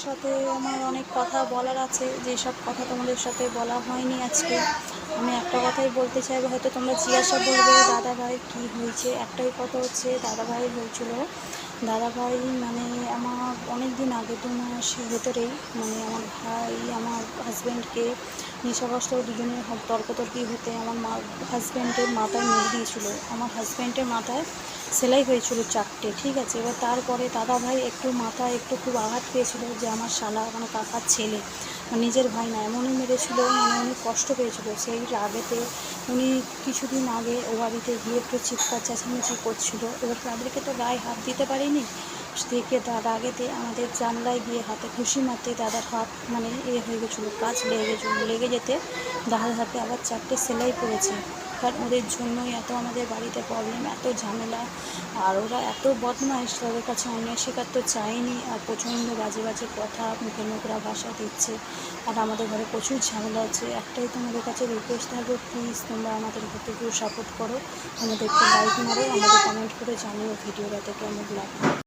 সাথে আমার অনেক কথা বলার আছে, যেসব কথা তোমাদের সাথে বলা হয়নি আজকে। আমি একটা কথাই বলতে চাইবো, হয়তো তোমরা জিজ্ঞাসা করবে দাদা ভাইয়ের কী হয়েছে। একটাই কথা হচ্ছে, দাদা ভাইয়ের হয়েছিল, দাদা ভাই মানে আমার অনেক দিন আগে 2 মাস ভেতরেই মানে আমার ভাই আমার হাজব্যান্ডকে নেশাগ্রস্ত দুজনের তর্কতর্কি হতে আমার হাজব্যান্ডের মাথায় মেরে দিয়েছিল। আমার হাজব্যান্ডের মাথায় সেলাই হয়েছিল 4টে, ঠিক আছে। এবার তারপরে দাদা ভাই একটু মাথায় একটু খুব আঘাত পেয়েছিল, যে আমার শালা মানে কাকার ছেলে নিজের ভাই না এমনই মেরেছিল, মানে অনেক কষ্ট পেয়েছিল। সেই রাগেতে উনি কিছুদিন আগে ও বাড়িতে গিয়ে একটু চিৎকার চেঁচামেচি করছিল। এবার তাদেরকে তো গায়ে হাত দিতে পারিনি, দেখে তার আগেতে আমাদের জানলায় গিয়ে হাতে ঘুষি মারতে দাদার হাত মানে হয়ে গেছিলো, কাজ লেগে গেছিলো। লেগে যেতে দাদার হাতে আবার 4টে সেলাই পড়েছে। কারণ ওদের জন্যই এত আমাদের বাড়িতে প্রবলেম, এত ঝামেলা। আর ওরা এত বদমাইশ, তাদের কাছে অন্যায় শেখার তো চাইনি। আর প্রচণ্ড বাজে বাজে কথা, মুখে নোংরা ভাষা দিচ্ছে। আর আমাদের ঘরে প্রচুর ঝামেলা হচ্ছে। একটাই তোমাদের কাছে রিকোয়েস্ট থাকবে, প্লিজ তোমরা আমাদেরকে একটু সাপোর্ট করো, আমাদেরকে লাইক মারো, আমাদের কমেন্ট করে জানিও ভিডিওটাতে কেমন লাগবে।